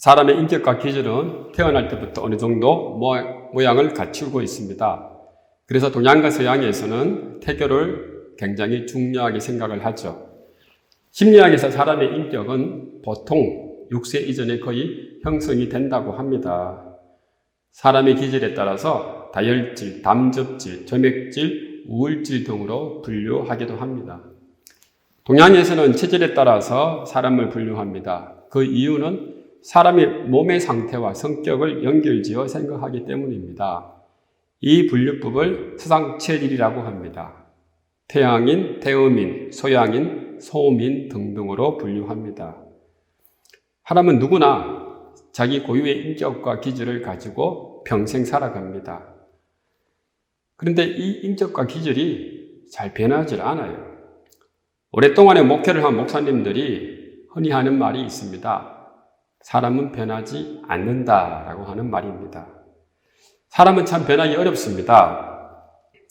사람의 인격과 기질은 태어날 때부터 어느 정도 모양을 갖추고 있습니다. 그래서 동양과 서양에서는 태교를 굉장히 중요하게 생각을 하죠. 심리학에서 사람의 인격은 보통 6세 이전에 거의 형성이 된다고 합니다. 사람의 기질에 따라서 다혈질, 담즙질, 점액질, 우울질 등으로 분류하기도 합니다. 동양에서는 체질에 따라서 사람을 분류합니다. 그 이유는 사람의 몸의 상태와 성격을 연결지어 생각하기 때문입니다. 이 분류법을 서상체질이라고 합니다. 태양인, 태음인, 소양인, 소음인 등등으로 분류합니다. 사람은 누구나 자기 고유의 인격과 기질을 가지고 평생 살아갑니다. 그런데 이 인격과 기질이 잘 변하지 않아요. 오랫동안의 목회를 한 목사님들이 흔히 하는 말이 있습니다. 사람은 변하지 않는다라고 하는 말입니다. 사람은 참 변하기 어렵습니다.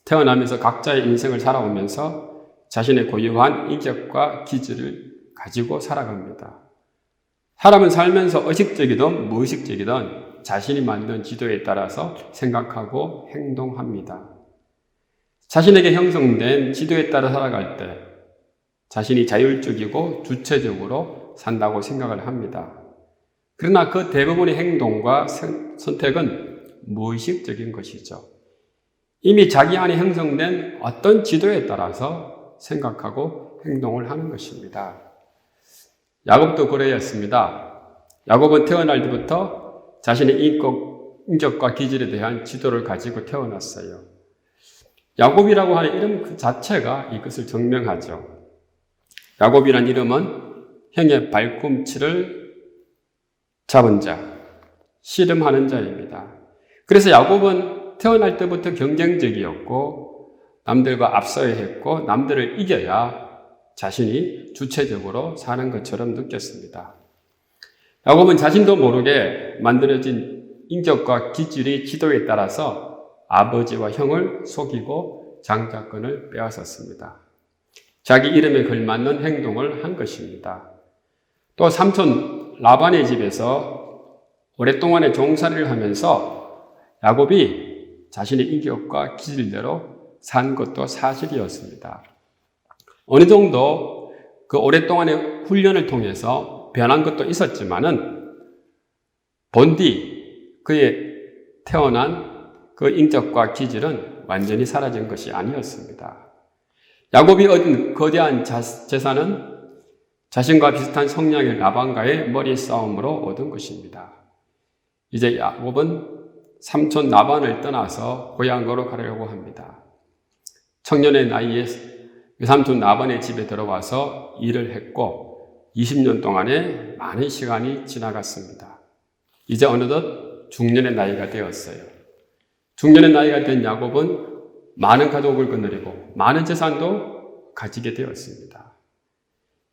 태어나면서 각자의 인생을 살아오면서 자신의 고유한 인격과 기질을 가지고 살아갑니다. 사람은 살면서 의식적이든 무의식적이든 자신이 만든 지도에 따라서 생각하고 행동합니다. 자신에게 형성된 지도에 따라 살아갈 때 자신이 자율적이고 주체적으로 산다고 생각을 합니다. 그러나 그 대부분의 행동과 선택은 무의식적인 것이죠. 이미 자기 안에 형성된 어떤 지도에 따라서 생각하고 행동을 하는 것입니다. 야곱도 그러했습니다. 야곱은 태어날 때부터 자신의 인격과 기질에 대한 지도를 가지고 태어났어요. 야곱이라고 하는 이름 그 자체가 이것을 증명하죠. 야곱이란 이름은 형의 발꿈치를 잡은 자, 씨름하는 자입니다. 그래서 야곱은 태어날 때부터 경쟁적이었고 남들과 앞서야 했고 남들을 이겨야 자신이 주체적으로 사는 것처럼 느꼈습니다. 야곱은 자신도 모르게 만들어진 인격과 기질의 지도에 따라서 아버지와 형을 속이고 장자권을 빼앗았습니다. 자기 이름에 걸맞는 행동을 한 것입니다. 또 삼촌 라반의 집에서 오랫동안의 종살이를 하면서 야곱이 자신의 인격과 기질대로 산 것도 사실이었습니다. 어느 정도 그 오랫동안의 훈련을 통해서 변한 것도 있었지만은 본디 그의 태어난 그 인격과 기질은 완전히 사라진 것이 아니었습니다. 야곱이 얻은 거대한 재산은 자신과 비슷한 성향의 라반과의 머리 싸움으로 얻은 것입니다. 이제 야곱은 삼촌 라반을 떠나서 고향으로 가려고 합니다. 청년의 나이에 삼촌 라반의 집에 들어와서 일을 했고 20년 동안의 많은 시간이 지나갔습니다. 이제 어느덧 중년의 나이가 되었어요. 중년의 나이가 된 야곱은 많은 가족을 거느리고 많은 재산도 가지게 되었습니다.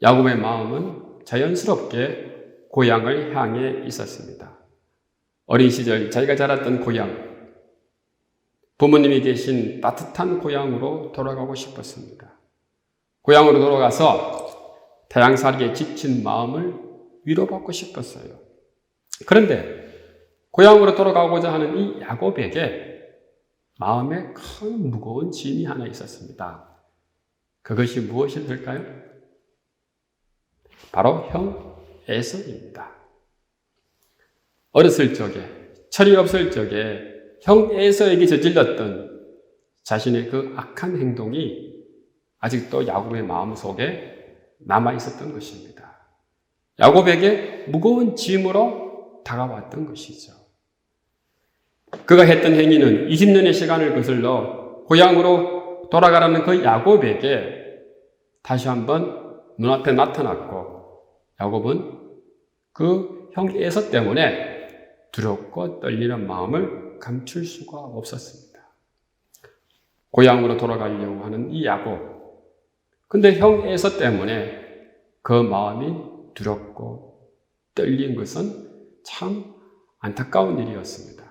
야곱의 마음은 자연스럽게 고향을 향해 있었습니다. 어린 시절 자기가 자랐던 고향, 부모님이 계신 따뜻한 고향으로 돌아가고 싶었습니다. 고향으로 돌아가서 태양살이에 지친 마음을 위로받고 싶었어요. 그런데 고향으로 돌아가고자 하는 이 야곱에게 마음에 큰 무거운 짐이 하나 있었습니다. 그것이 무엇일까요? 바로 형 에서입니다. 어렸을 적에, 철이 없을 적에 형 에서에게 저질렀던 자신의 그 악한 행동이 아직도 야곱의 마음속에 남아 있었던 것입니다. 야곱에게 무거운 짐으로 다가왔던 것이죠. 그가 했던 행위는 20년의 시간을 거슬러 고향으로 돌아가라는 그 야곱에게 다시 한번 눈앞에 나타났고 야곱은 그 형 에서 때문에 두렵고 떨리는 마음을 감출 수가 없었습니다. 고향으로 돌아가려고 하는 이 야곱. 근데 형 에서 때문에 그 마음이 두렵고 떨린 것은 참 안타까운 일이었습니다.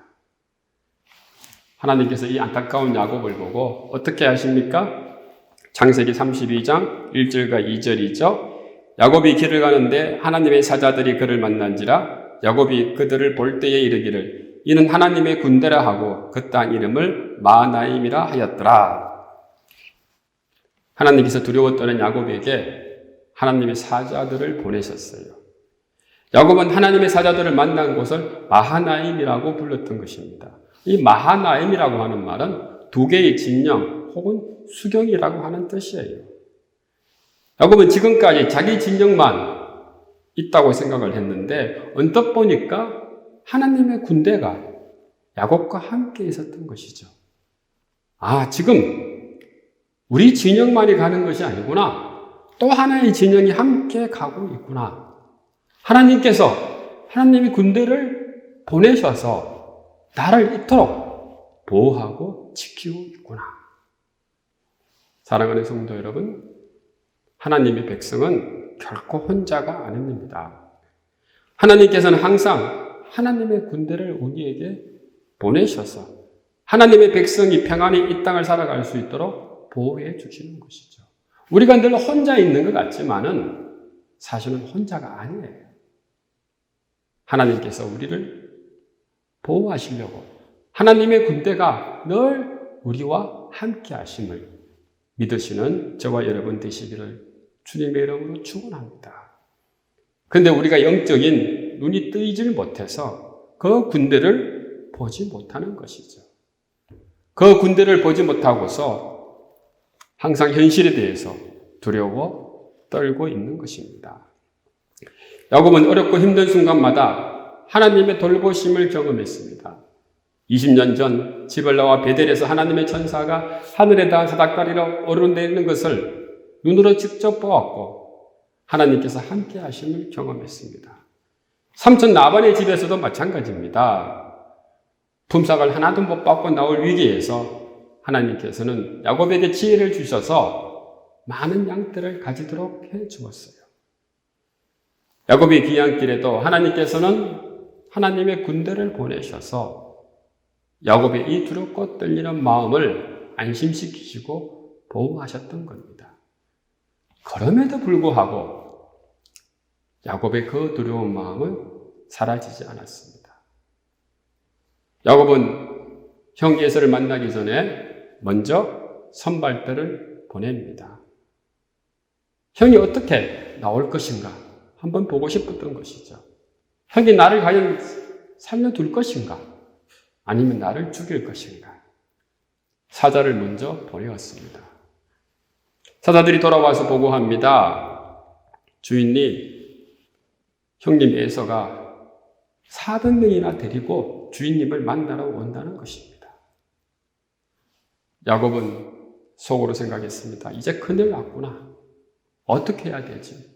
하나님께서 이 안타까운 야곱을 보고 어떻게 하십니까? 창세기 32장 1절과 2절이죠. 야곱이 길을 가는데 하나님의 사자들이 그를 만난지라 야곱이 그들을 볼 때에 이르기를 이는 하나님의 군대라 하고 그 땅 이름을 마하나임이라 하였더라. 하나님께서 두려워 떠는 야곱에게 하나님의 사자들을 보내셨어요. 야곱은 하나님의 사자들을 만난 곳을 마하나임이라고 불렀던 것입니다. 이 마하나임이라고 하는 말은 두 개의 진영 혹은 수경이라고 하는 뜻이에요. 야곱은 지금까지 자기 진영만 있다고 생각을 했는데 언뜻 보니까 하나님의 군대가 야곱과 함께 있었던 것이죠. 아, 지금 우리 진영만이 가는 것이 아니구나. 또 하나의 진영이 함께 가고 있구나. 하나님께서 하나님의 군대를 보내셔서 나를 이토록 보호하고 지키고 있구나. 사랑하는 성도 여러분, 하나님의 백성은 결코 혼자가 아닙니다. 하나님께서는 항상 하나님의 군대를 우리에게 보내셔서 하나님의 백성이 평안히 이 땅을 살아갈 수 있도록 보호해 주시는 것이죠. 우리가 늘 혼자 있는 것 같지만은 사실은 혼자가 아니에요. 하나님께서 우리를 보호하시려고 하나님의 군대가 늘 우리와 함께 하심을 믿으시는 저와 여러분 되시기를 주님의 이름으로 축원합니다. 그런데 우리가 영적인 눈이 뜨이질 못해서 그 군대를 보지 못하는 것이죠. 그 군대를 보지 못하고서 항상 현실에 대해서 두려워 떨고 있는 것입니다. 야곱은 어렵고 힘든 순간마다 하나님의 돌보심을 경험했습니다. 20년 전 집을 나와 베델에서 하나님의 천사가 하늘에 닿은 사닥다리로 오르내리는 것을 눈으로 직접 보았고 하나님께서 함께 하심을 경험했습니다. 삼촌 나반의 집에서도 마찬가지입니다. 품삯을 하나도 못 받고 나올 위기에서 하나님께서는 야곱에게 지혜를 주셔서 많은 양떼를 가지도록 해 주었어요. 야곱의 귀향길에도 하나님께서는 하나님의 군대를 보내셔서 야곱의 이 두렵고 떨리는 마음을 안심시키시고 보호하셨던 겁니다. 그럼에도 불구하고 야곱의 그 두려운 마음은 사라지지 않았습니다. 야곱은 형 에서를 만나기 전에 먼저 선발대를 보냅니다. 형이 어떻게 나올 것인가 한번 보고 싶었던 것이죠. 형이 나를 과연 살려둘 것인가 아니면 나를 죽일 것인가. 사자를 먼저 보내었습니다. 사자들이 돌아와서 보고합니다. 주인님, 형님 에서가 400명이나 데리고 주인님을 만나러 온다는 것입니다. 야곱은 속으로 생각했습니다. 이제 큰일 났구나. 어떻게 해야 되지?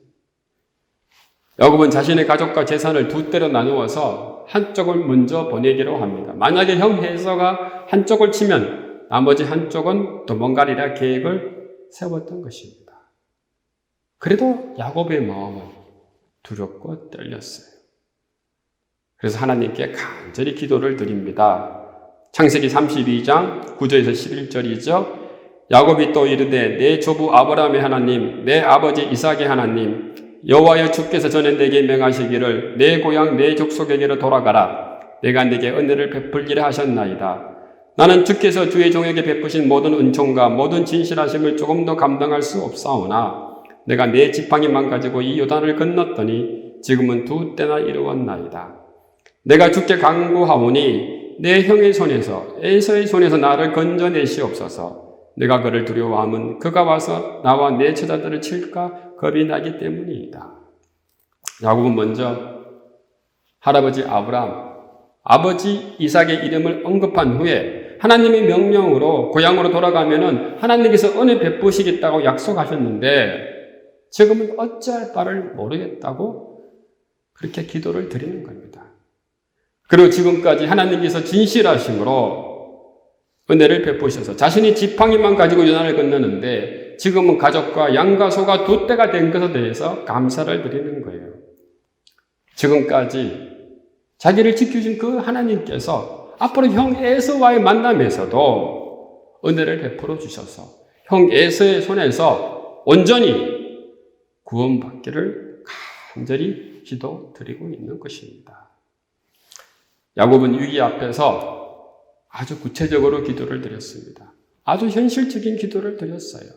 야곱은 자신의 가족과 재산을 두 대로 나누어서 한쪽을 먼저 보내기로 합니다. 만약에 형 에서가 한쪽을 치면 나머지 한쪽은 도망가리라 계획을 세웠던 것입니다. 그래도 야곱의 마음은 두렵고 떨렸어요. 그래서 하나님께 간절히 기도를 드립니다. 창세기 32장 9절에서 11절이죠. 야곱이 또 이르되 내 조부 아브라함의 하나님, 내 아버지 이삭의 하나님, 여호와여 주께서 전에 내게 명하시기를 내 고향 내 족속에게로 돌아가라. 내가 내게 은혜를 베풀기를 하셨나이다. 나는 주께서 주의 종에게 베푸신 모든 은총과 모든 진실하심을 조금도 감당할 수 없사오나 내가 내 지팡이만 가지고 이 요단을 건넜더니 지금은 2때나 이루었나이다. 내가 주께 간구하오니 내 형의 손에서 에서의 손에서 나를 건져내시옵소서. 내가 그를 두려워함은 그가 와서 나와 내 처자들을 칠까 겁이 나기 때문이다. 야곱은 먼저 할아버지 아브라함, 아버지 이삭의 이름을 언급한 후에 하나님의 명령으로 고향으로 돌아가면은 하나님께서 은혜 베푸시겠다고 약속하셨는데 지금은 어찌할 바를 모르겠다고 그렇게 기도를 드리는 겁니다. 그리고 지금까지 하나님께서 진실하심으로 은혜를 베푸셔서 자신이 지팡이만 가지고 요단을 건너는데 지금은 가족과 양과 소가 2대가 된 것에 대해서 감사를 드리는 거예요. 지금까지 자기를 지켜준 그 하나님께서 앞으로 형 에서와의 만남에서도 은혜를 베풀어 주셔서 형 에서의 손에서 온전히 구원받기를 간절히 기도드리고 있는 것입니다. 야곱은 위기 앞에서 아주 구체적으로 기도를 드렸습니다. 아주 현실적인 기도를 드렸어요.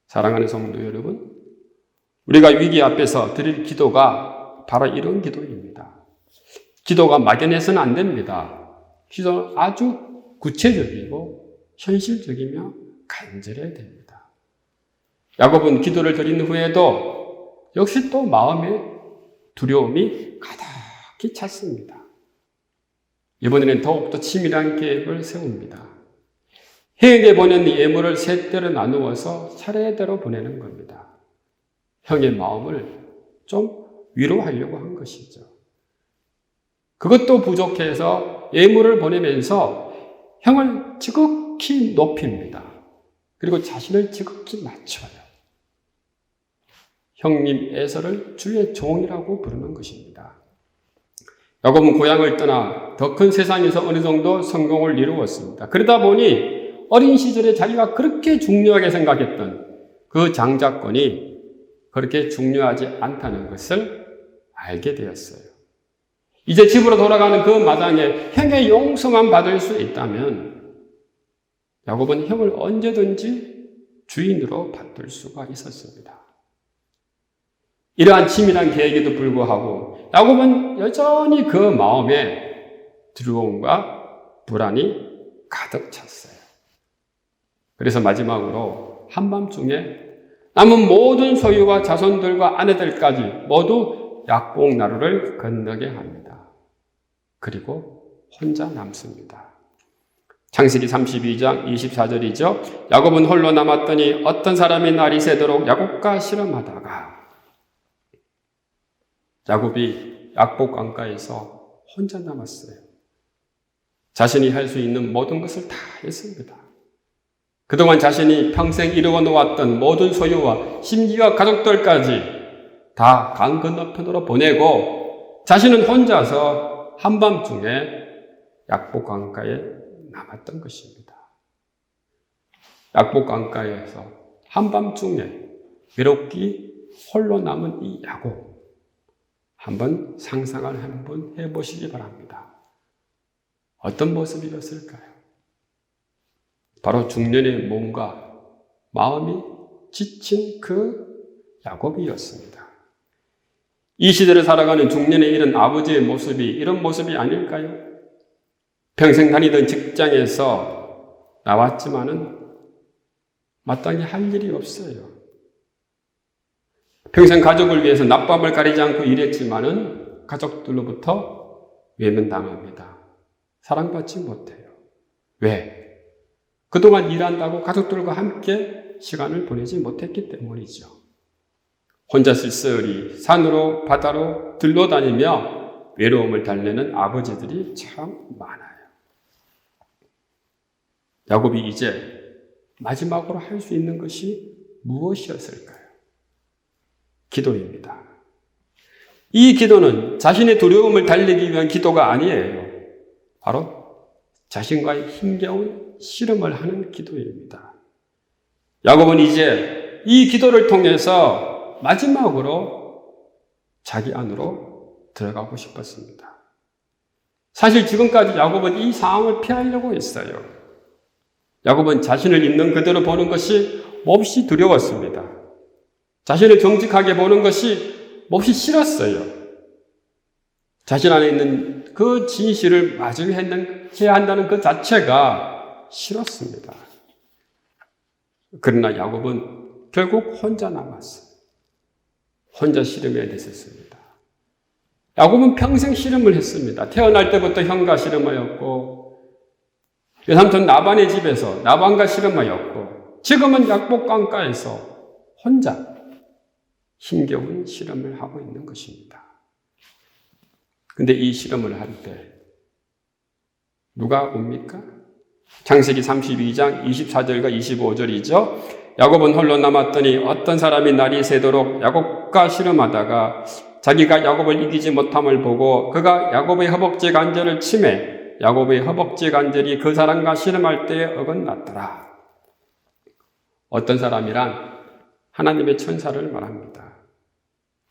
사랑하는 성도 여러분, 우리가 위기 앞에서 드릴 기도가 바로 이런 기도입니다. 기도가 막연해서는 안 됩니다. 기도는 아주 구체적이고 현실적이며 간절해야 됩니다. 야곱은 기도를 드린 후에도 역시 또 마음에 두려움이 가득히 찼습니다. 이번에는 더욱더 치밀한 계획을 세웁니다. 형에게 보낸 예물을 세 대로 나누어서 차례대로 보내는 겁니다. 형의 마음을 좀 위로하려고 한 것이죠. 그것도 부족해서 예물을 보내면서 형을 지극히 높입니다. 그리고 자신을 지극히 낮춰요. 형님 에서를 주의 종이라고 부르는 것입니다. 야곱은 고향을 떠나 더 큰 세상에서 어느 정도 성공을 이루었습니다. 그러다 보니 어린 시절에 자기가 그렇게 중요하게 생각했던 그 장자권이 그렇게 중요하지 않다는 것을 알게 되었어요. 이제 집으로 돌아가는 그 마당에 형의 용서만 받을 수 있다면 야곱은 형을 언제든지 주인으로 받들 수가 있었습니다. 이러한 치밀한 계획에도 불구하고 야곱은 여전히 그 마음에 두려움과 불안이 가득 찼어요. 그래서 마지막으로 한밤중에 남은 모든 소유와 자손들과 아내들까지 모두 약복 나루를 건너게 합니다. 그리고 혼자 남습니다. 창세기 32장 24절이죠. 야곱은 홀로 남았더니 어떤 사람이 날이 새도록 야곱과 씨름하다가 야곱이 약복 강가에서 혼자 남았어요. 자신이 할 수 있는 모든 것을 다 했습니다. 그동안 자신이 평생 이루어 놓았던 모든 소유와 심지어 가족들까지 다 강 건너편으로 보내고 자신은 혼자서 한밤중에 약복 강가에 남았던 것입니다. 약복 강가에서 한밤중에 외롭게 홀로 남은 이 야곱, 한번 상상을 한번 해보시기 바랍니다. 어떤 모습이었을까요? 바로 중년의 몸과 마음이 지친 그 야곱이었습니다. 이 시대를 살아가는 중년에 이른 아버지의 모습이 이런 모습이 아닐까요? 평생 다니던 직장에서 나왔지만은 마땅히 할 일이 없어요. 평생 가족을 위해서 낮밤을 가리지 않고 일했지만은 가족들로부터 외면당합니다. 사랑받지 못해요. 왜? 그동안 일한다고 가족들과 함께 시간을 보내지 못했기 때문이죠. 혼자 쓸쓸히 산으로 바다로 들러다니며 외로움을 달래는 아버지들이 참 많아요. 야곱이 이제 마지막으로 할 수 있는 것이 무엇이었을까요? 기도입니다. 이 기도는 자신의 두려움을 달래기 위한 기도가 아니에요. 바로 자신과의 힘겨운 씨름을 하는 기도입니다. 야곱은 이제 이 기도를 통해서 마지막으로 자기 안으로 들어가고 싶었습니다. 사실 지금까지 야곱은 이 상황을 피하려고 했어요. 야곱은 자신을 있는 그대로 보는 것이 몹시 두려웠습니다. 자신을 정직하게 보는 것이 몹시 싫었어요. 자신 안에 있는 그 진실을 마주해야 한다는 그 자체가 싫었습니다. 그러나 야곱은 결국 혼자 남았어요. 혼자 씨름해야 됐었습니다. 야곱은 평생 씨름을 했습니다. 태어날 때부터 형과 씨름하였고, 외삼촌 나반의 집에서 나반과 씨름하였고, 지금은 약복 강가에서 혼자 힘겨운 씨름을 하고 있는 것입니다. 근데 이 씨름을 할 때 누가 옵니까? 창세기 32장 24절과 25절이죠. 야곱은 홀로 남았더니 어떤 사람이 날이 새도록 야곱과 씨름하다가 자기가 야곱을 이기지 못함을 보고 그가 야곱의 허벅지 관절을 치매 야곱의 허벅지 관절이 그 사람과 씨름할 때에 어긋났더라. 어떤 사람이란 하나님의 천사를 말합니다.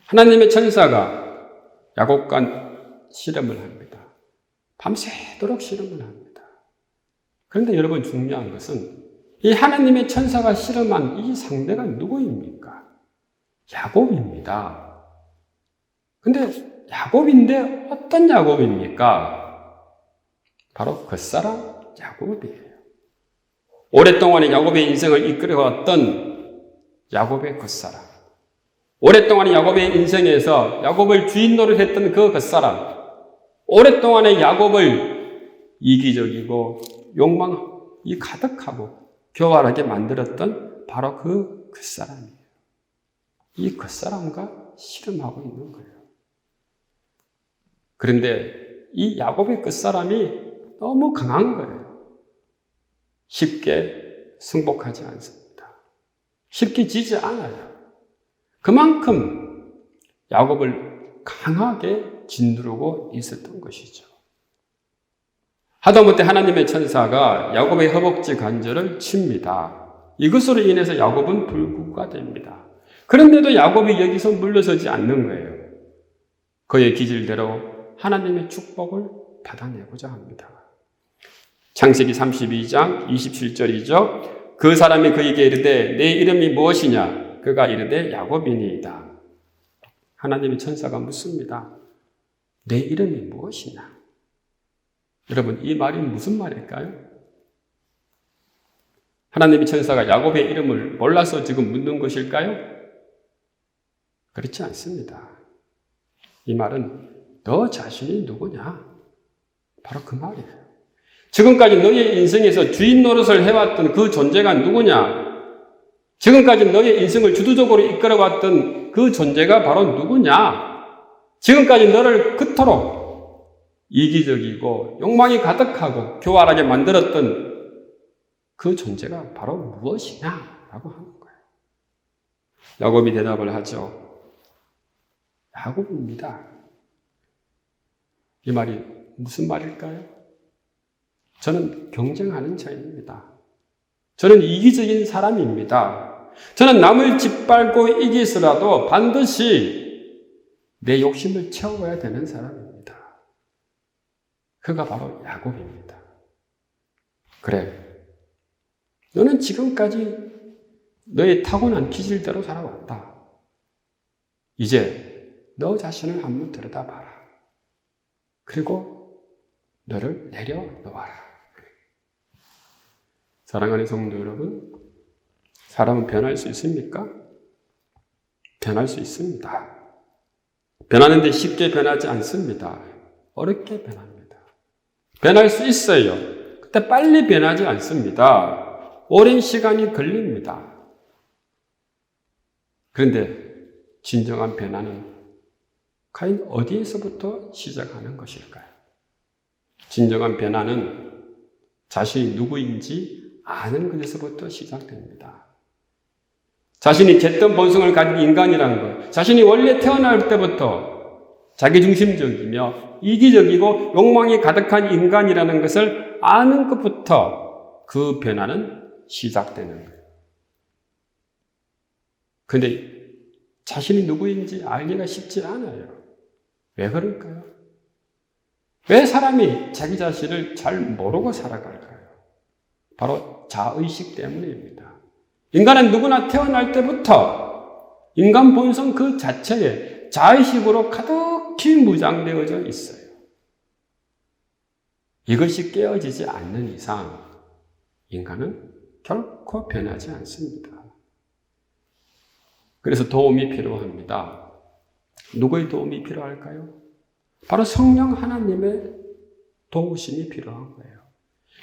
하나님의 천사가 야곱과 씨름을 합니다. 밤새도록 실험을 합니다. 그런데 여러분 중요한 것은 이 하나님의 천사가 실험한 이 상대가 누구입니까? 야곱입니다. 근데 야곱인데 어떤 야곱입니까? 바로 겉사람 야곱이에요. 오랫동안의 야곱의 인생을 이끌어왔던 야곱의 겉사람. 오랫동안 야곱의 인생에서 야곱을 주인 노릇했던 그 겉사람. 오랫동안의 야곱을 이기적이고 욕망이 가득하고 교활하게 만들었던 바로 그 겉사람이에요. 이 겉사람과 실험하고 있는 거예요. 그런데 이 야곱의 겉사람이 너무 강한 거예요. 쉽게 승복하지 않습니다. 쉽게 지지 않아요. 그만큼 야곱을 강하게 짓누르고 있었던 것이죠. 하다못해 하나님의 천사가 야곱의 허벅지 관절을 칩니다. 이것으로 인해서 야곱은 불구가 됩니다. 그런데도 야곱이 여기서 물러서지 않는 거예요. 그의 기질대로 하나님의 축복을 받아내고자 합니다. 창세기 32장 27절이죠. 그 사람이 그에게 이르되 내 이름이 무엇이냐? 그가 이르되 야곱이니이다. 하나님의 천사가 묻습니다. 내 이름이 무엇이냐? 여러분, 이 말이 무슨 말일까요? 하나님의 천사가 야곱의 이름을 몰라서 지금 묻는 것일까요? 그렇지 않습니다. 이 말은 너 자신이 누구냐? 바로 그 말이에요. 지금까지 너의 인생에서 주인 노릇을 해왔던 그 존재가 누구냐? 지금까지 너의 인생을 주도적으로 이끌어왔던 그 존재가 바로 누구냐? 지금까지 너를 그토록 이기적이고 욕망이 가득하고 교활하게 만들었던 그 존재가 바로 무엇이냐? 라고 하는 거예요. 야곱이 대답을 하죠. 야곱입니다. 이 말이 무슨 말일까요? 저는 경쟁하는 자입니다. 저는 이기적인 사람입니다. 저는 남을 짓밟고 이기서라도 반드시 내 욕심을 채워야 되는 사람입니다. 그가 바로 야곱입니다. 그래, 너는 지금까지 너의 타고난 기질대로 살아왔다. 이제 너 자신을 한번 들여다봐라. 그리고 너를 내려놓아라. 사랑하는 성도 여러분, 사람은 변할 수 있습니까? 변할 수 있습니다. 변하는데 쉽게 변하지 않습니다. 어렵게 변합니다. 변할 수 있어요. 그때 빨리 변하지 않습니다. 오랜 시간이 걸립니다. 그런데 진정한 변화는 과연 어디에서부터 시작하는 것일까요? 진정한 변화는 자신이 누구인지 아는 것에서부터 시작됩니다. 자신이 잿던 본성을 가진 인간이라는 것, 자신이 원래 태어날 때부터 자기중심적이며 이기적이고 욕망이 가득한 인간이라는 것을 아는 것부터 그 변화는 시작되는 거예요. 그런데 자신이 누구인지 알기가 쉽지 않아요. 왜 그럴까요? 왜 사람이 자기 자신을 잘 모르고 살아갈까요? 바로 자의식 때문입니다. 인간은 누구나 태어날 때부터 인간 본성 그 자체에 자의식으로 가득히 무장되어져 있어요. 이것이 깨어지지 않는 이상 인간은 결코 변하지 않습니다. 그래서 도움이 필요합니다. 누구의 도움이 필요할까요? 바로 성령 하나님의 도우심이 필요한 거예요.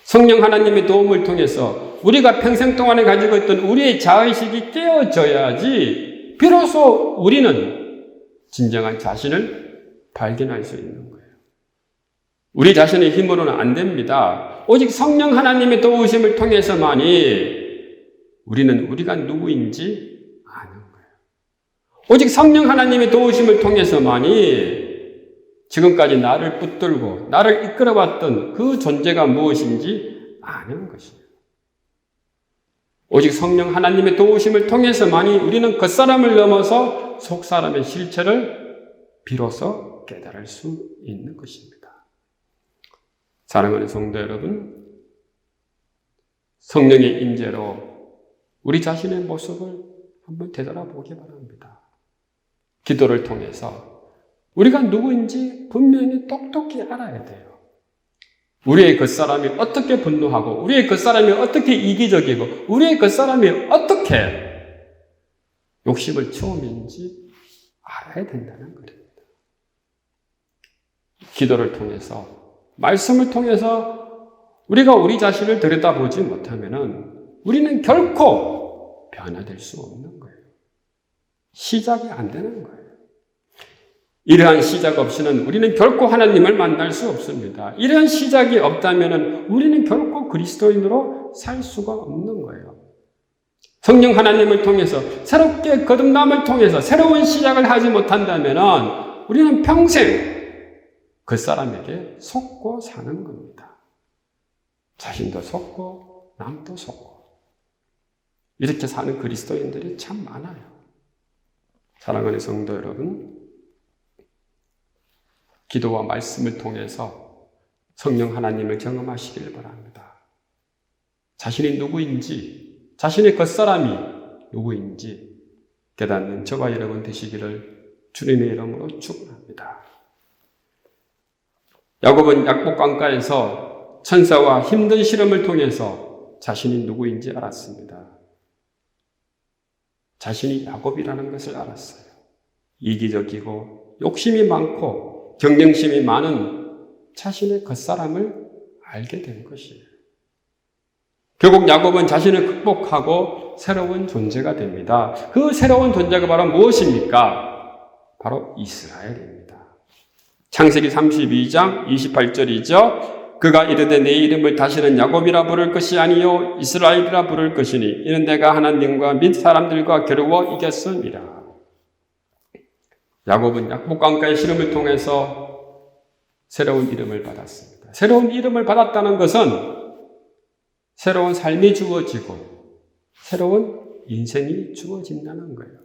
성령 하나님의 도움을 통해서 우리가 평생 동안에 가지고 있던 우리의 자의식이 깨어져야지 비로소 우리는 진정한 자신을 발견할 수 있는 거예요. 우리 자신의 힘으로는 안 됩니다. 오직 성령 하나님의 도우심을 통해서만이 우리는 우리가 누구인지 아는 거예요. 오직 성령 하나님의 도우심을 통해서만이 지금까지 나를 붙들고 나를 이끌어왔던 그 존재가 무엇인지 아는 것이에요. 오직 성령 하나님의 도우심을 통해서만이 우리는 겉사람을 넘어서 속사람의 실체를 비로소 깨달을 수 있는 것입니다. 사랑하는 성도 여러분, 성령의 임재로 우리 자신의 모습을 한번 되돌아보기 바랍니다. 기도를 통해서 우리가 누구인지 분명히 똑똑히 알아야 돼요. 우리의 겉사람이 어떻게 분노하고, 우리의 겉사람이 어떻게 이기적이고, 우리의 겉사람이 어떻게 욕심을 채우는지 알아야 된다는 겁니다. 기도를 통해서, 말씀을 통해서 우리가 우리 자신을 들여다보지 못하면은 우리는 결코 변화될 수 없는 거예요. 시작이 안 되는 거예요. 이러한 시작 없이는 우리는 결코 하나님을 만날 수 없습니다. 이러한 시작이 없다면 우리는 결코 그리스도인으로 살 수가 없는 거예요. 성령 하나님을 통해서 새롭게 거듭남을 통해서 새로운 시작을 하지 못한다면 우리는 평생 그 사람에게 속고 사는 겁니다. 자신도 속고 남도 속고 이렇게 사는 그리스도인들이 참 많아요. 사랑하는 성도 여러분, 기도와 말씀을 통해서 성령 하나님을 경험하시길 바랍니다. 자신이 누구인지, 자신의 겉사람이 누구인지 깨닫는 저와 여러분 되시기를 주님의 이름으로 축원합니다. 야곱은 약복강가에서 천사와 힘든 실험을 통해서 자신이 누구인지 알았습니다. 자신이 야곱이라는 것을 알았어요. 이기적이고 욕심이 많고 경쟁심이 많은 자신의 겉사람을 알게 된 것이에요. 결국 야곱은 자신을 극복하고 새로운 존재가 됩니다. 그 새로운 존재가 바로 무엇입니까? 바로 이스라엘입니다. 창세기 32장 28절이죠. 그가 이르되 내 이름을 다시는 야곱이라 부를 것이 아니요 이스라엘이라 부를 것이니 이는 내가 하나님과 및 사람들과 겨루어 이겼음이라. 야곱은 약복강가의 실험을 통해서 새로운 이름을 받았습니다. 새로운 이름을 받았다는 것은 새로운 삶이 주어지고 새로운 인생이 주어진다는 거예요.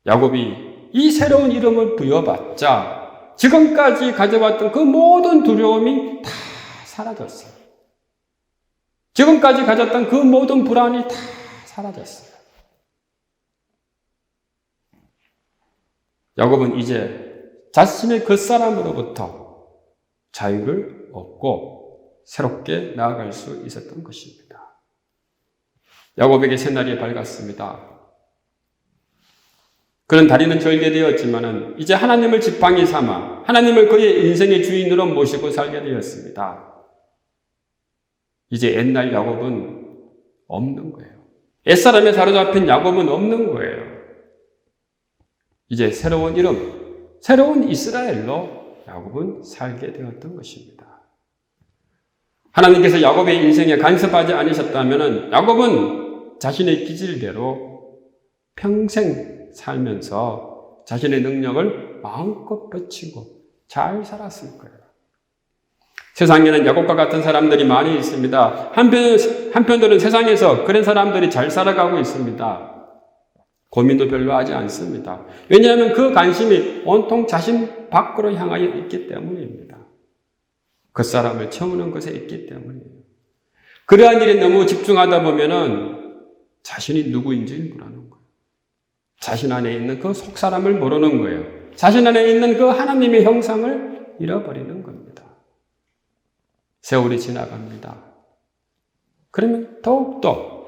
야곱이 이 새로운 이름을 부여받자 지금까지 가져왔던 그 모든 두려움이 다 사라졌어요. 지금까지 가졌던 그 모든 불안이 다 사라졌어요. 야곱은 이제 자신의 겉사람으로부터 자유를 얻고 새롭게 나아갈 수 있었던 것입니다. 야곱에게 새날이 밝았습니다. 그는 다리는 절개되었지만은 이제 하나님을 지팡이 삼아 하나님을 그의 인생의 주인으로 모시고 살게 되었습니다. 이제 옛날 야곱은 없는 거예요. 옛사람에 사로잡힌 야곱은 없는 거예요. 이제 새로운 이름, 새로운 이스라엘로 야곱은 살게 되었던 것입니다. 하나님께서 야곱의 인생에 간섭하지 않으셨다면 야곱은 자신의 기질대로 평생 살면서 자신의 능력을 마음껏 펼치고 잘 살았을 거예요. 세상에는 야곱과 같은 사람들이 많이 있습니다. 한편으로는 세상에서 그런 사람들이 잘 살아가고 있습니다. 고민도 별로 하지 않습니다. 왜냐하면 그 관심이 온통 자신 밖으로 향하여 있기 때문입니다. 그 사람을 채우는 것에 있기 때문이에요. 그러한 일에 너무 집중하다 보면은 자신이 누구인지 모르는 거예요. 자신 안에 있는 그 속사람을 모르는 거예요. 자신 안에 있는 그 하나님의 형상을 잃어버리는 겁니다. 세월이 지나갑니다. 그러면 더욱더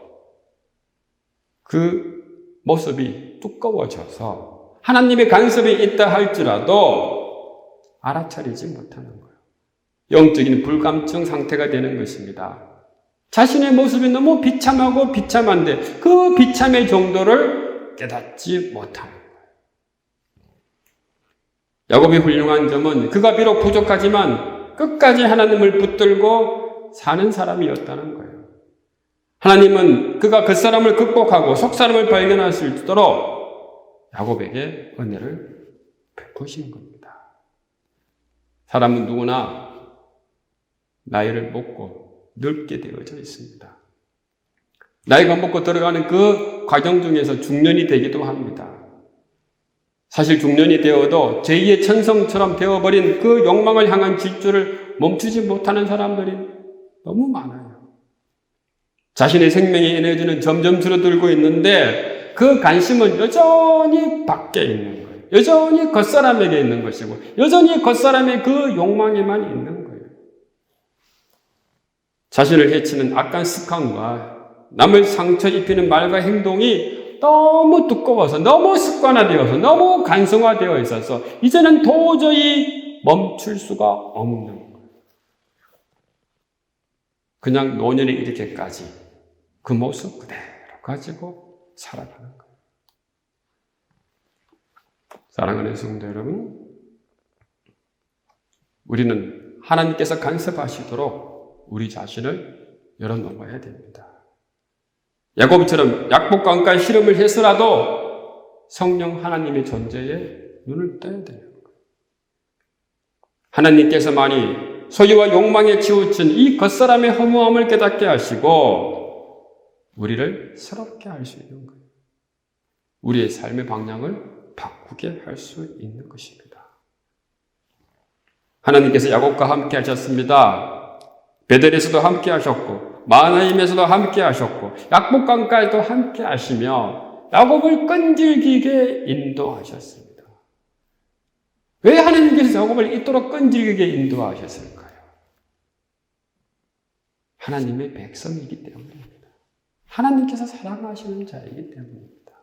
그 모습이 두꺼워져서 하나님의 간섭이 있다 할지라도 알아차리지 못하는 거예요. 영적인 불감증 상태가 되는 것입니다. 자신의 모습이 너무 비참하고 비참한데 그 비참의 정도를 깨닫지 못하는 거예요. 야곱이 훌륭한 점은 그가 비록 부족하지만 끝까지 하나님을 붙들고 사는 사람이었다는 거예요. 하나님은 그가 겉사람을 극복하고 속사람을 발견할 수 있도록 야곱에게 은혜를 베푸신 겁니다. 사람은 누구나 나이를 먹고 늙게 되어져 있습니다. 나이가 먹고 들어가는 그 과정 중에서 중년이 되기도 합니다. 사실 중년이 되어도 제2의 천성처럼 되어버린 그 욕망을 향한 질주를 멈추지 못하는 사람들이 너무 많아요. 자신의 생명의 에너지는 점점 줄어들고 있는데 그 관심은 여전히 밖에 있는 거예요. 여전히 겉사람에게 있는 것이고 여전히 겉사람의 그 욕망에만 있는 거예요. 자신을 해치는 악한 습관과 남을 상처 입히는 말과 행동이 너무 두꺼워서 너무 습관화되어서 너무 간성화되어 있어서 이제는 도저히 멈출 수가 없는 거예요. 그냥 노년에 이렇게까지 그 모습 그대로 가지고 살아가는 거예요. 사랑하는 성도 여러분, 우리는 하나님께서 간섭하시도록 우리 자신을 열어놓아야 됩니다. 야곱처럼 약복강가의 실험을 해서라도 성령 하나님의 존재에 눈을 떠야 돼요. 하나님께서만이 소유와 욕망에 치우친 이 겉사람의 허무함을 깨닫게 하시고 우리를 새롭게 할 수 있는 거예요. 우리의 삶의 방향을 바꾸게 할 수 있는 것입니다. 하나님께서 야곱과 함께 하셨습니다. 베델에서도 함께 하셨고 마하나임에서도 함께 하셨고 약복강가에도 함께 하시며 야곱을 끈질기게 인도하셨습니다. 왜 하나님께서 야곱을 이토록 끈질기게 인도하셨을까요? 하나님의 백성이기 때문입니다. 하나님께서 사랑하시는 자이기 때문입니다.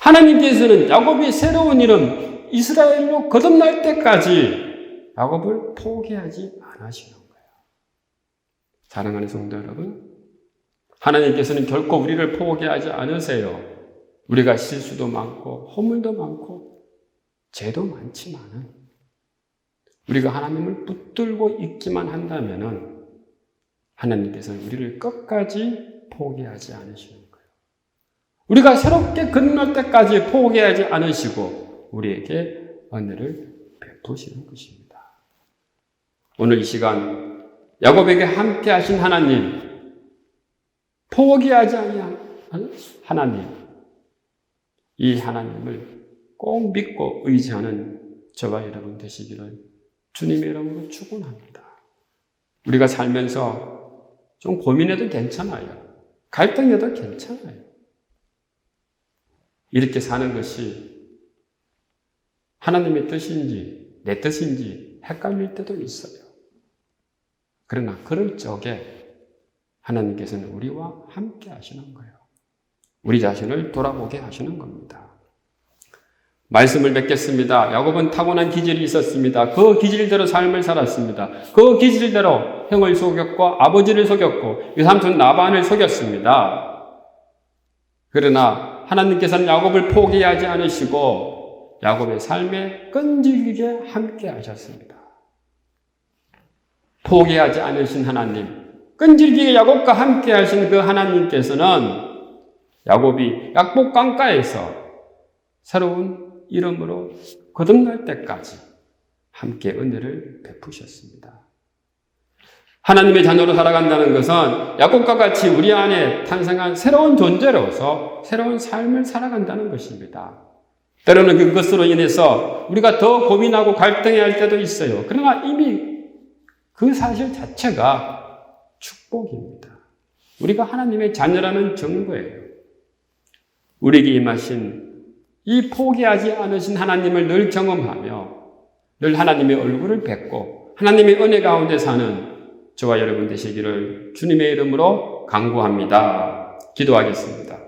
하나님께서는 야곱이 새로운 이름 이스라엘로 거듭날 때까지 야곱을 포기하지 않으시는 거예요. 사랑하는 성도 여러분, 하나님께서는 결코 우리를 포기하지 않으세요. 우리가 실수도 많고 허물도 많고 죄도 많지만은 우리가 하나님을 붙들고 있기만 한다면은 하나님께서는 우리를 끝까지 포기하지 않으시는 거예요. 우리가 새롭게 거듭날 때까지 포기하지 않으시고 우리에게 은혜를 베푸시는 것입니다. 오늘 이 시간 야곱에게 함께 하신 하나님, 포기하지 아니한 하나님, 이 하나님을 꼭 믿고 의지하는 저와 여러분 되시기를 주님의 이름으로 축원합니다. 우리가 살면서 좀 고민해도 괜찮아요. 갈등해도 괜찮아요. 이렇게 사는 것이 하나님의 뜻인지 내 뜻인지 헷갈릴 때도 있어요. 그러나 그럴 적에 하나님께서는 우리와 함께 하시는 거예요. 우리 자신을 돌아보게 하시는 겁니다. 말씀을 맺겠습니다. 야곱은 타고난 기질이 있었습니다. 그 기질대로 삶을 살았습니다. 그 기질대로 형을 속였고 아버지를 속였고 외삼촌 라반을 속였습니다. 그러나 하나님께서는 야곱을 포기하지 않으시고 야곱의 삶에 끈질기게 함께 하셨습니다. 포기하지 않으신 하나님, 끈질기게 야곱과 함께 하신 그 하나님께서는 야곱이 약복강가에서 새로운 이름으로 거듭날 때까지 함께 은혜를 베푸셨습니다. 하나님의 자녀로 살아간다는 것은 야곱과 같이 우리 안에 탄생한 새로운 존재로서 새로운 삶을 살아간다는 것입니다. 때로는 그것으로 인해서 우리가 더 고민하고 갈등해야 할 때도 있어요. 그러나 이미 그 사실 자체가 축복입니다. 우리가 하나님의 자녀라는 증거예요. 우리에게 임하신 이 포기하지 않으신 하나님을 늘 경험하며 늘 하나님의 얼굴을 뵙고 하나님의 은혜 가운데 사는 저와 여러분 되시기를 주님의 이름으로 간구합니다. 기도하겠습니다.